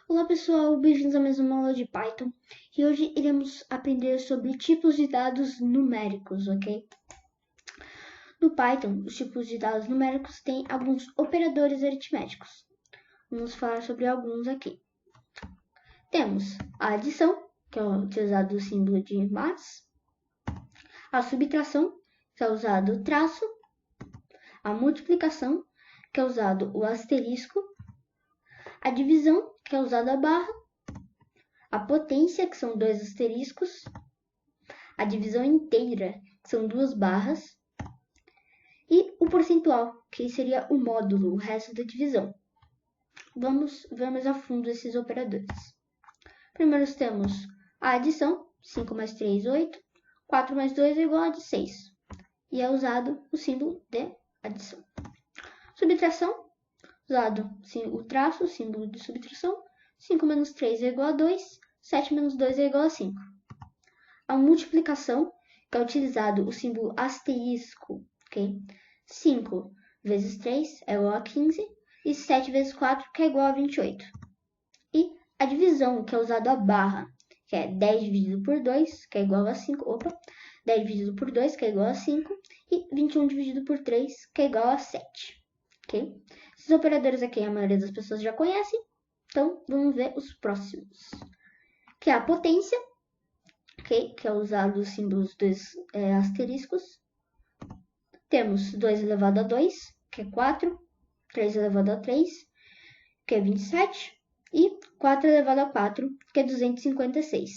Olá pessoal, bem-vindos a mais uma aula de Python e hoje iremos aprender sobre tipos de dados numéricos, ok? No Python, os tipos de dados numéricos têm alguns operadores aritméticos. Vamos falar sobre alguns aqui. Temos a adição, que é utilizado o símbolo de mais, a subtração, que é usado o traço, a multiplicação, que é usado o asterisco, a divisão, que é usado a barra, a potência, que são dois asteriscos, a divisão inteira, que são duas barras, e o percentual, que seria o módulo, o resto da divisão. Vamos ver mais a fundo esses operadores. Primeiro temos a adição, 5 mais 3, 8, 4 mais 2 é igual a 6, e é usado o símbolo de adição. Subtração, usado o traço, o símbolo de subtração, 5 menos 3 é igual a 2, 7 menos 2 é igual a 5. A multiplicação, que é utilizado o símbolo asterisco, ok? 5 vezes 3 é igual a 15, e 7 vezes 4, que é igual a 28. E a divisão, que é usado a barra, que é 10 dividido por 2, que é igual a 5. 10 dividido por 2, que é igual a 5. E 21 dividido por 3, que é igual a 7. Ok? Esses operadores aqui a maioria das pessoas já conhecem, então vamos ver os próximos. Que é a potência, okay? Que é usado os símbolos dos asteriscos. Temos 2 elevado a 2, que é 4, 3 elevado a 3, que é 27, e 4 elevado a 4, que é 256.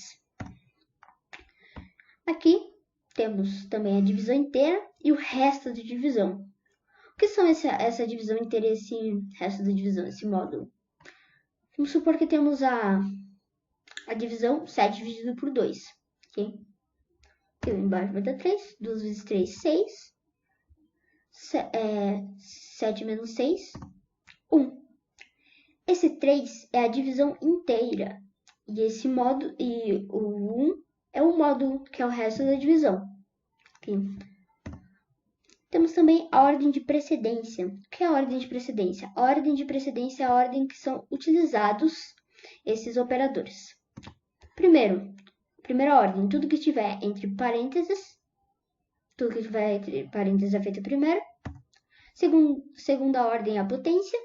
Aqui temos também a divisão inteira e o resto da divisão. O que são essa divisão inteira e esse resto da divisão, esse módulo? Vamos supor que temos a divisão 7 dividido por 2. Okay? Aqui embaixo vai dar 3, 2 vezes 3, 6. 7 menos 6, 1. Esse 3 é a divisão inteira. E esse módulo, e o 1 é o módulo, que é o resto da divisão. Okay? Temos também a ordem de precedência. O que é a ordem de precedência? A ordem de precedência é a ordem que são utilizados esses operadores. Primeira ordem, tudo que estiver entre parênteses. Tudo que estiver entre parênteses é feito primeiro. Segunda ordem, a potência.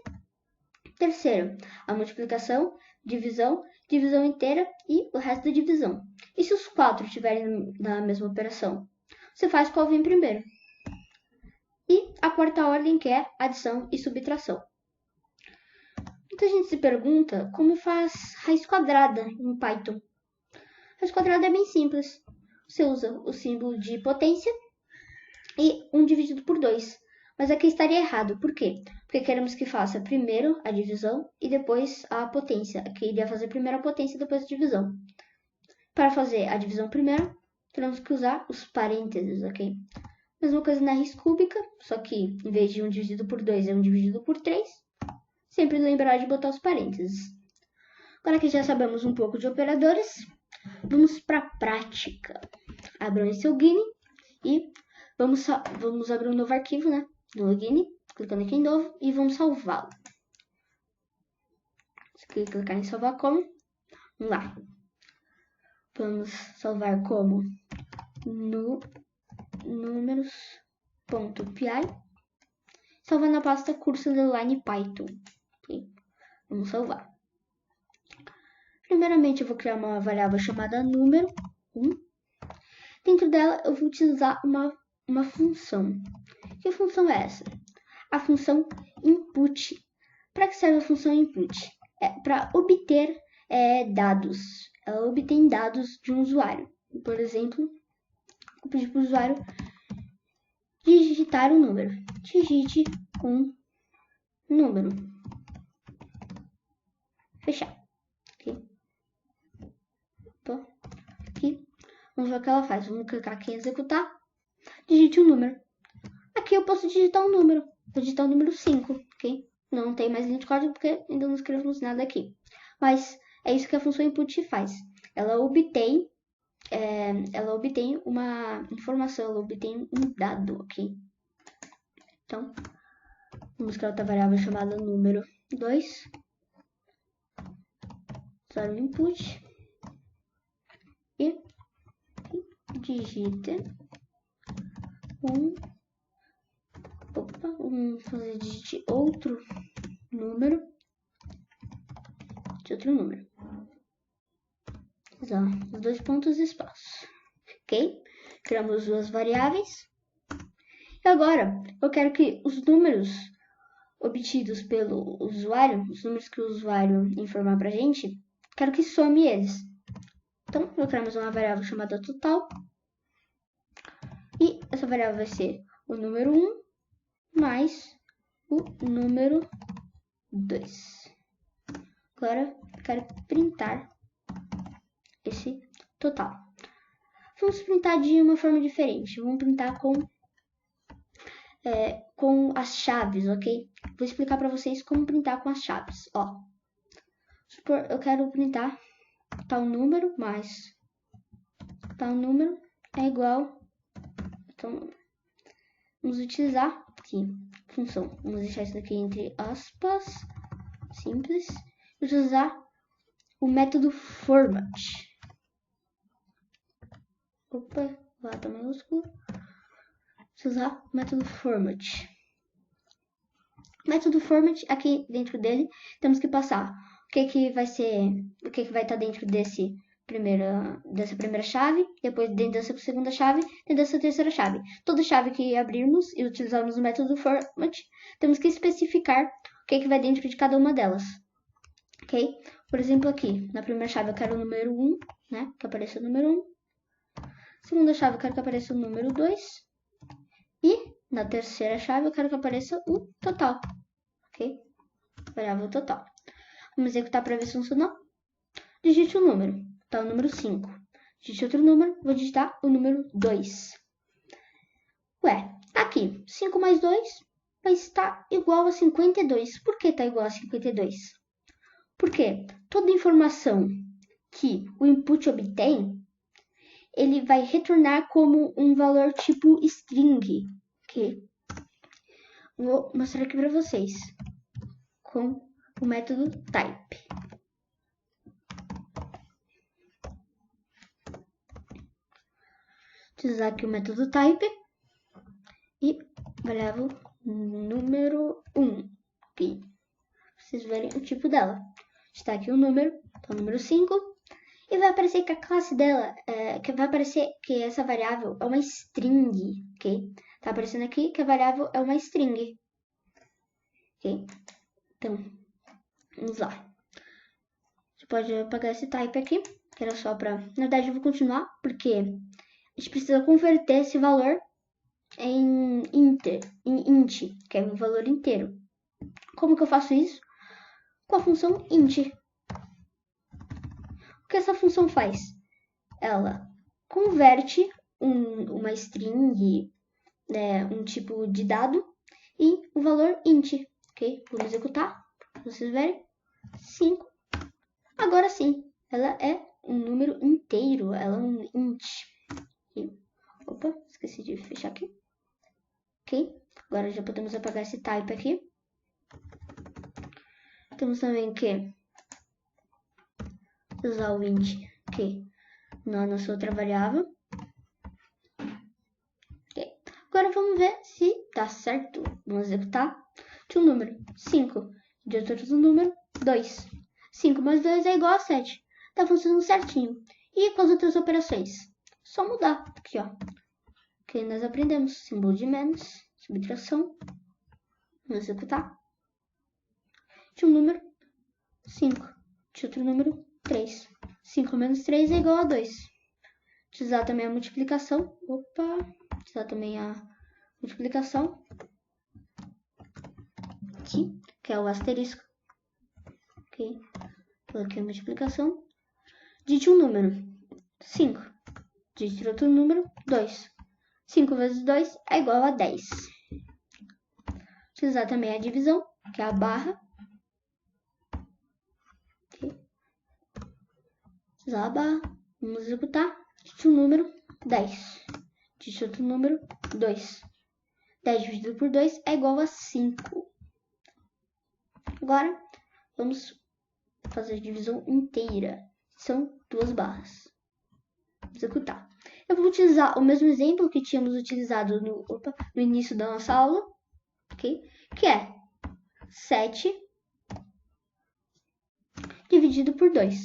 Terceiro, a multiplicação, divisão, divisão inteira e o resto da divisão. E se os quatro estiverem na mesma operação? Você faz qual vem primeiro. E a quarta ordem, que é adição e subtração. Muita gente se pergunta como faz raiz quadrada em Python. Raiz quadrada é bem simples. Você usa o símbolo de potência e 1 dividido por 2. Mas aqui estaria errado. Por quê? Porque queremos que faça primeiro a divisão e depois a potência. Aqui iria fazer primeiro a potência e depois a divisão. Para fazer a divisão primeiro, teremos que usar os parênteses, ok? Mesma coisa na raiz cúbica, só que em vez de 1 dividido por 2 é 1 dividido por 3. Sempre lembrar de botar os parênteses. Agora que já sabemos um pouco de operadores, vamos para a prática. Abram esse login e vamos abrir um novo arquivo, né? No login, clicando aqui em novo e vamos salvá-lo. Clicar em salvar como. Vamos lá. Vamos salvar como números.py. Salvar na pasta curso_python. Okay? Vamos salvar. Primeiramente eu vou criar uma variável chamada número 1. Dentro dela eu vou utilizar uma função. Que função é essa? A função input. Para que serve a função input? É para obter dados. Ela obtém dados de um usuário. Por exemplo, eu pedi para o usuário digitar um número. Digite um número. Fechar. Okay? Então, aqui, vamos ver o que ela faz. Vamos clicar aqui em executar. Digite um número. Aqui eu posso digitar um número. Vou digitar o número 5, ok? Não tem mais linha de código porque ainda não escrevemos nada aqui. Mas é isso que a função input faz. Ela obtém uma informação, ela obtém um dado, ok? Então, vamos criar outra variável chamada número 2. usar o input e digite vamos fazer digite outro número de outro número. Usar os 2 pontos e espaço. Ok? Criamos 2 variáveis. E agora, eu quero que os números obtidos pelo usuário, os números que o usuário informar pra gente, quero que some eles. Então, eu criamos uma variável chamada total. E essa variável vai ser o número 1 mais o número 2. Agora, eu quero printar esse total. Vamos printar de uma forma diferente. Vamos printar com as chaves, ok? Vou explicar para vocês como printar com as chaves. Ó, supor, eu quero printar tal número mais tal número é igual. Então, vamos utilizar aqui função. Vamos deixar isso daqui entre aspas, simples. Utilizar o método format. Opa, lá tá maiúsculo. Usar o método format. O método format, aqui dentro dele, temos que passar o que vai estar dentro dessa primeira chave, depois dentro dessa segunda chave, dentro dessa terceira chave. Toda chave que abrirmos e utilizarmos o método format, temos que especificar o que vai dentro de cada uma delas. Ok? Por exemplo, aqui, na primeira chave eu quero o número 1, né? Que apareça o número 1. Segunda chave eu quero que apareça o número 2. E na terceira chave eu quero que apareça o total. Ok? Variável total. Vamos executar para ver se funcionou. Digite um número. Tá o número 5. Digite outro número. Vou digitar o número 2. Ué, aqui. 5 mais 2 vai estar igual a 52. Por que tá igual a 52? Porque toda informação que o input obtém, ele vai retornar como um valor tipo string, ok? Vou mostrar aqui para vocês com o método type. Utilizar aqui o método type e variável número 1, ok? Vocês verem o tipo dela. Está aqui o número, então o número 5. E vai aparecer que a classe dela, vai aparecer que essa variável é uma string, ok? Tá aparecendo aqui que a variável é uma string, ok? Então, vamos lá. Você pode apagar esse type aqui, que era só pra... Na verdade, eu vou continuar, porque a gente precisa converter esse valor em int, que é um valor inteiro. Como que eu faço isso? Com a função int. O que essa função faz? Ela converte uma string, um tipo de dado, em um valor int, ok? Vamos executar, para vocês verem. 5. Agora sim, ela é um número inteiro, ela é um int. Opa, esqueci de fechar aqui. Ok? Agora já podemos apagar esse type aqui. Temos também que usar o int aqui na nossa outra variável. Ok. Agora vamos ver se dá certo. Vamos executar de um número 5. De outro número 2. 5 mais 2 é igual a 7. Tá funcionando certinho. E com as outras operações? Só mudar aqui, ó. Que nós aprendemos símbolo de menos, subtração. Vamos executar. De um número 5. De outro número 3. 5 menos 3 é igual a 2. Utilizar também a multiplicação. Utilizar também a multiplicação. Aqui, que é o asterisco. Ok. Coloquei a multiplicação. Digite um número 5. Digite outro número 2. 5 vezes 2 é igual a 10. Utilizar também a divisão, que é a barra. Okay. Utilizar a barra. Vamos executar. Digite um número 10. Digite outro número 2. 10 dividido por 2 é igual a 5. Agora, vamos fazer a divisão inteira. São 2 barras. Executar. Eu vou utilizar o mesmo exemplo que tínhamos utilizado no início da nossa aula, ok? Que é 7 dividido por 2.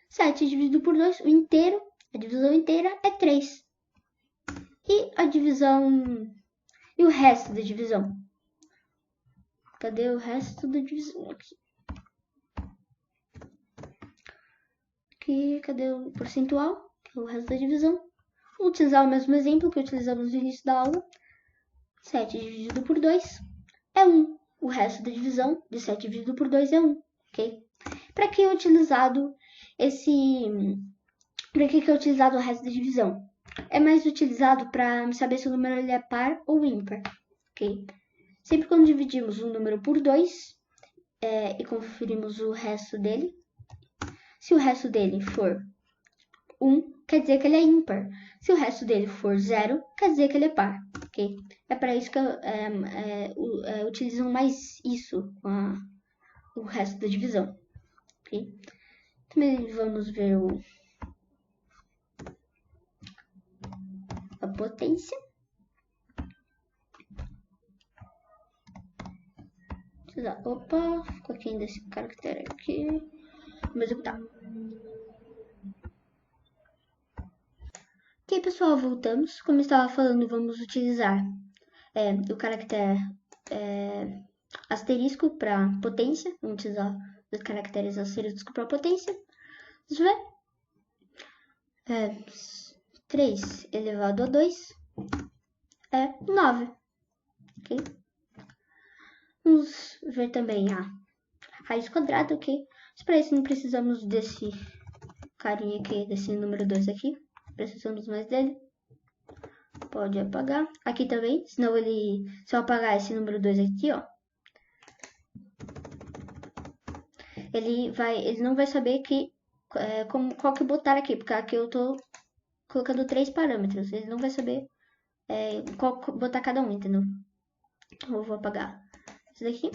7 dividido por 2, a divisão inteira é 3. E a divisão... E o resto da divisão? Cadê o resto da divisão aqui? Cadê o percentual? Que é o resto da divisão. Vou utilizar o mesmo exemplo que utilizamos no início da aula. 7 dividido por 2 é 1. O resto da divisão de 7 dividido por 2 é 1. Ok? Para que é utilizado Para que é utilizado o resto da divisão? É mais utilizado para saber se o número ele é par ou ímpar. Ok? Sempre quando dividimos um número por 2 e conferimos o resto dele, se o resto dele for 1, quer dizer que ele é ímpar. Se o resto dele for 0, quer dizer que ele é par. Ok? É para isso que utilizam mais isso com o resto da divisão. Ok? Também vamos ver a potência. Opa, ficou aqui ainda esse caractere aqui. Vamos executar. Ok, pessoal, voltamos. Como eu estava falando, vamos utilizar o caractere asterisco para potência. Vamos utilizar os caracteres asterisco para potência. Vamos ver. 3 elevado a 2 é 9. Ok? Vamos ver também a raiz quadrada, ok? Mas para isso não precisamos desse carinha aqui, desse número 2 aqui. Precisamos mais dele. Pode apagar. Aqui também, senão se eu apagar esse número 2 aqui, ó, ele não vai saber qual que botar aqui, porque aqui eu tô colocando 3 parâmetros. Ele não vai saber qual botar cada um, entendeu? Então eu vou apagar esse daqui.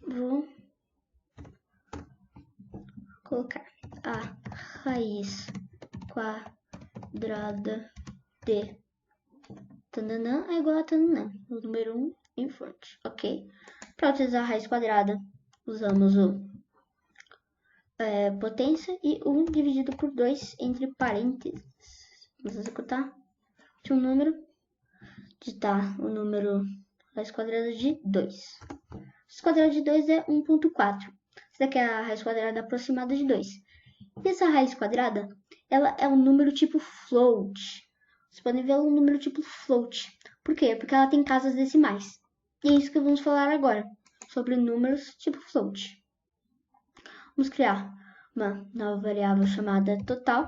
Vou colocar a raiz quadrada de tananã é igual a tananã, o número 1 em frente, ok? Para utilizar a raiz quadrada, usamos o potência e 1 dividido por 2 entre parênteses. Vamos executar. Tinha um número, digitar o número raiz quadrada de 2. Raiz quadrada de 2 é 1.4. Essa daqui é a raiz quadrada aproximada de 2. E essa raiz quadrada, ela é um número tipo float. Vocês podem ver um número tipo float. Por quê? Porque ela tem casas decimais. E é isso que vamos falar agora, sobre números tipo float. Vamos criar uma nova variável chamada total.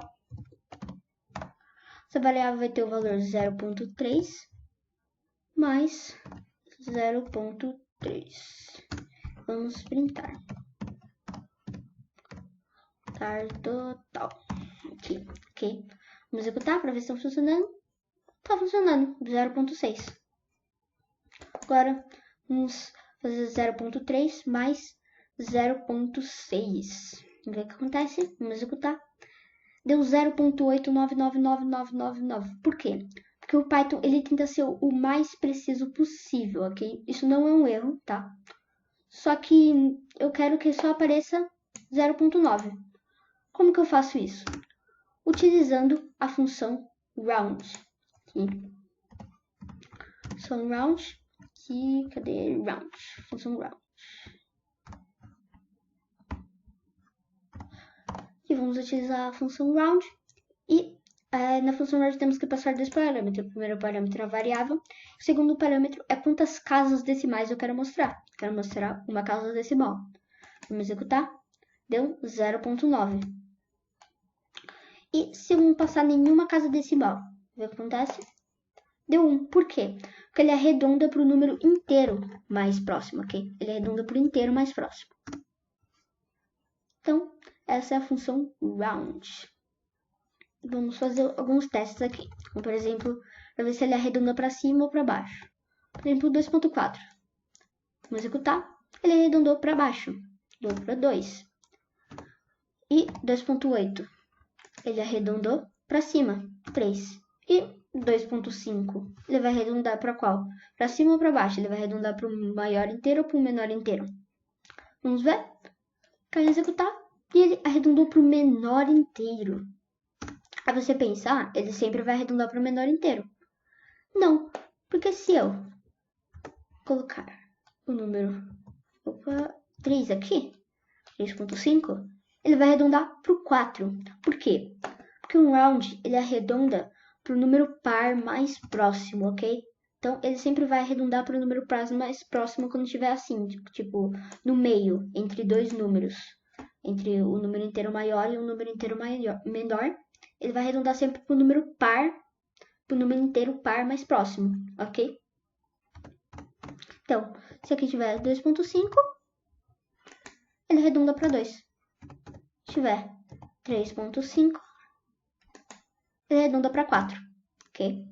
Essa variável vai ter o valor 0.3 mais 0.3. Vamos printar. Total. Aqui, ok? Vamos executar para ver se está funcionando. Está funcionando, 0.6. Agora, vamos fazer 0.3 mais 0.6. Vamos ver o que acontece. Vamos executar. Deu 0.8999999. Por quê? Porque o Python ele tenta ser o mais preciso possível, ok? Isso não é um erro, tá? Só que eu quero que só apareça 0.9. Como que eu faço isso? Utilizando a função round. Aqui. Função round. Aqui, cadê round? Função round. E vamos utilizar a função round. E na função round temos que passar 2 parâmetros. O primeiro parâmetro é a variável. O segundo parâmetro é quantas casas decimais eu quero mostrar. Quero mostrar uma casa decimal. Vamos executar. Deu 0.9. E se eu não passar nenhuma casa decimal, vê o que acontece? Deu 1. Por quê? Porque ele arredonda para o número inteiro mais próximo, ok? Ele arredonda para o inteiro mais próximo. Então, essa é a função round. Vamos fazer alguns testes aqui. Como, por exemplo, para ver se ele arredonda para cima ou para baixo. Por exemplo, 2.4. Vamos executar. Ele arredondou para baixo. Deu para 2. E 2.8. Ele arredondou para cima. 3. E 2.5. Ele vai arredondar para qual? Para cima ou para baixo? Ele vai arredondar para o maior inteiro ou para o menor inteiro? Vamos ver? Cai em executar. E ele arredondou para o menor inteiro. Aí você pensa, ele sempre vai arredondar para o menor inteiro. Não, porque se eu colocar o número 3 aqui, 3.5, ele vai arredondar para o 4. Por quê? Porque um round, ele arredonda para o número par mais próximo, ok? Então, ele sempre vai arredondar para o número par mais próximo quando estiver assim, tipo, no meio, entre dois números. Entre o número inteiro maior e o número inteiro menor. Ele vai arredondar sempre para o número par, para o número inteiro par mais próximo, ok? Então, se aqui tiver 2.5, ele arredonda para 2. Se tiver 3.5, ele arredonda para 4, ok?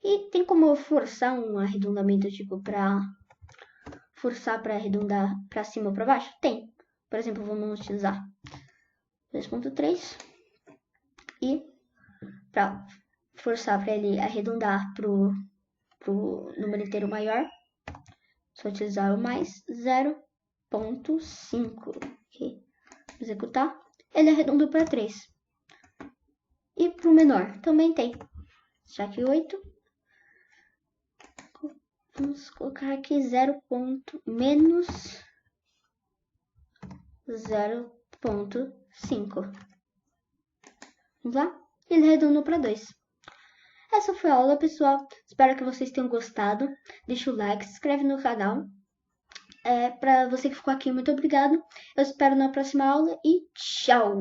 E tem como forçar um arredondamento, tipo, para forçar para arredondar para cima ou para baixo? Tem. Por exemplo, vamos utilizar 2.3 e para forçar para ele arredondar pro número inteiro maior, só utilizar o mais 0.5. Okay. Executar. Ele arredondou para 3. E para o menor também tem. Já que 8. Vamos colocar aqui 0. Menos 0.5. Vamos lá? Ele arredondou para 2. Essa foi a aula, pessoal. Espero que vocês tenham gostado. Deixa o like, se inscreve no canal. Para você que ficou aqui, muito obrigado. Eu espero na próxima aula e tchau!